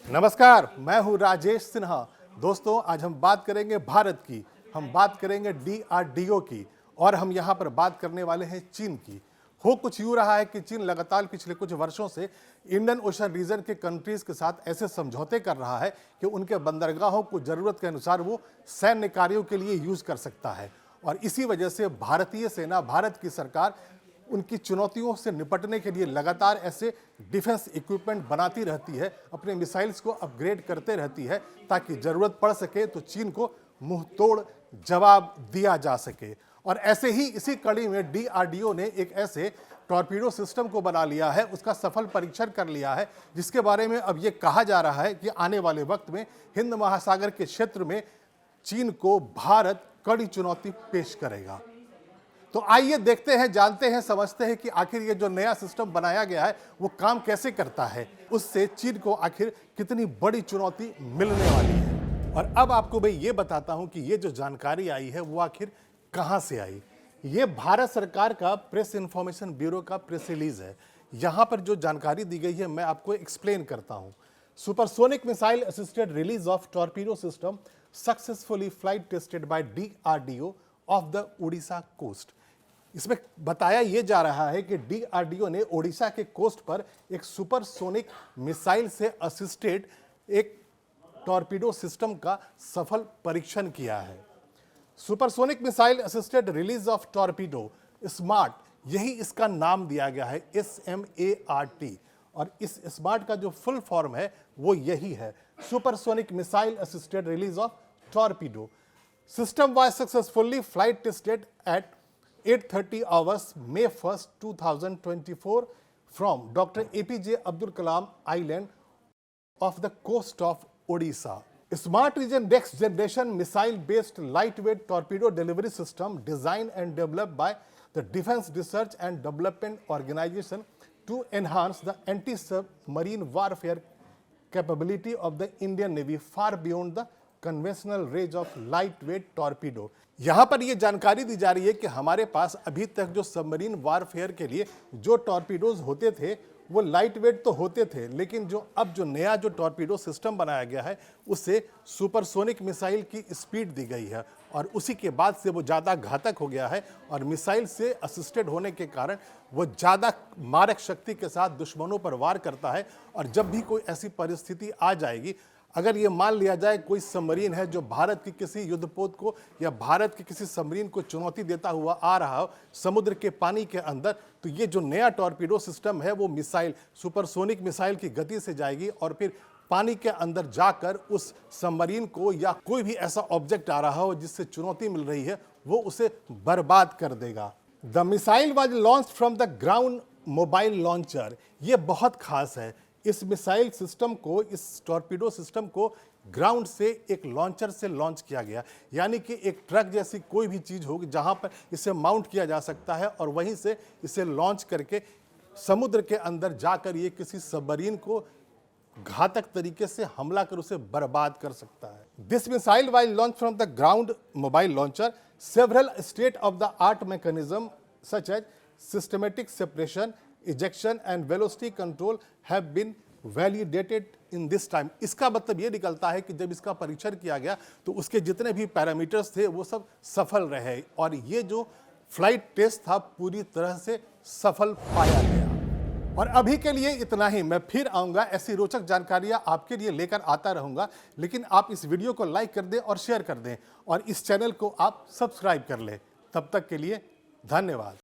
नमस्कार, मैं हूं राजेश सिन्हा। दोस्तों, आज हम बात करेंगे भारत की, हम बात करेंगे डीआरडीओ की और हम यहां पर बात करने वाले हैं चीन की। हो कुछ यूं रहा है कि चीन लगातार पिछले कुछ वर्षों से इंडियन ओशन रीजन के कंट्रीज के साथ ऐसे समझौते कर रहा है कि उनके बंदरगाहों को जरूरत के अनुसार वो सैन्य कार्यों के लिए यूज कर सकता है। और इसी वजह से भारतीय सेना, भारत की सरकार उनकी चुनौतियों से निपटने के लिए लगातार ऐसे डिफेंस इक्विपमेंट बनाती रहती है, अपने मिसाइल्स को अपग्रेड करते रहती है ताकि जरूरत पड़ सके तो चीन को मुंह तोड़ जवाब दिया जा सके। और ऐसे ही इसी कड़ी में डीआरडीओ ने एक ऐसे टॉर्पीडो सिस्टम को बना लिया है, उसका सफल परीक्षण कर लिया है, जिसके बारे में अब ये कहा जा रहा है कि आने वाले वक्त में हिंद महासागर के क्षेत्र में चीन को भारत कड़ी चुनौती पेश करेगा। तो आइए देखते हैं, जानते हैं, समझते हैं कि आखिर ये जो नया सिस्टम बनाया गया है वो काम कैसे करता है, उससे चीन को आखिर कितनी बड़ी चुनौती मिलने वाली है। और अब आपको मैं ये बताता हूं कि ये जो जानकारी आई है वो आखिर कहां से आई। ये भारत सरकार का प्रेस इंफॉर्मेशन ब्यूरो का प्रेस रिलीज है। यहां पर जो जानकारी दी गई है मैं आपको एक्सप्लेन करता हूं। Supersonic missile assisted release of torpedo system successfully flight tested by DRDO off the Orissa coast. इसमें बताया यह जा रहा है कि डीआरडीओ ने ओडिशा के कोस्ट पर एक सुपरसोनिक मिसाइल से असिस्टेड एक टॉर्पीडो सिस्टम का सफल परीक्षण किया है। Supersonic missile assisted release of torpedo smart, यही इसका नाम दिया गया है, SMART। और इस स्मार्ट का जो फुल फॉर्म है वो यही है, supersonic missile assisted release of torpedo. System was successfully flight tested eight 8:30 hours May 1st, 2024 from Dr. APJ Abdul Kalam Island of the coast of Odisha. Smart is a next generation missile based lightweight torpedo delivery system designed and developed by the Defense Research and Development Organization to enhance the anti-submarine warfare capability of the Indian Navy far beyond the conventional range of lightweight torpedo. यहां पर यह जानकारी दी जा रही है कि हमारे पास अभी तक जो सबमरीन वारफेयर के लिए जो टॉर्पीडोज होते थे वो लाइट वेट तो होते थे, लेकिन जो नया टॉर्पीडो सिस्टम बनाया गया है उससे सुपरसोनिक मिसाइल की स्पीड दी गई है और उसी के बाद से वो ज़्यादा घातक हो गया है और मिसाइल से असिस्टेड होने के कारण वो ज़्यादा मारक शक्ति के साथ दुश्मनों पर वार करता है। और जब भी कोई ऐसी परिस्थिति आ जाएगी, अगर ये मान लिया जाए कोई सबमरीन है जो भारत की किसी युद्धपोत को या भारत के किसी सबमरीन को चुनौती देता हुआ आ रहा हो समुद्र के पानी के अंदर, तो ये जो नया टॉर्पीडो सिस्टम है वो मिसाइल, सुपरसोनिक मिसाइल की गति से जाएगी और फिर पानी के अंदर जाकर उस सबमरीन को या कोई भी ऐसा ऑब्जेक्ट आ रहा हो जिससे चुनौती मिल रही है वो उसे बर्बाद कर देगा। The missile was launch from the ground mobile launcher. ये बहुत खास है, इस मिसाइल सिस्टम को, इस टॉर्पीडो सिस्टम को ग्राउंड से एक लॉन्चर से लॉन्च किया गया, यानी कि एक ट्रक जैसी कोई भी चीज़ होगी जहां पर इसे माउंट किया जा सकता है और वहीं से इसे लॉन्च करके समुद्र के अंदर जाकर ये किसी सबमरीन को घातक तरीके से हमला कर उसे बर्बाद कर सकता है। This missile was launch from the ground mobile launcher, several state of the art mechanism such as systematic separation, ejection and velocity control have been validated in this time. इसका मतलब ये निकलता है कि जब इसका परीक्षण किया गया तो उसके जितने भी पैरामीटर्स थे वो सब सफल रहे और ये जो फ्लाइट टेस्ट था पूरी तरह से सफल पाया गया। और अभी के लिए इतना ही। मैं फिर आऊंगा, ऐसी रोचक जानकारियां आपके लिए लेकर आता रहूंगा, लेकिन आप इस वीडियो को लाइक कर दें और शेयर कर दें और इस चैनल को आप सब्सक्राइब कर लें। तब तक के लिए धन्यवाद।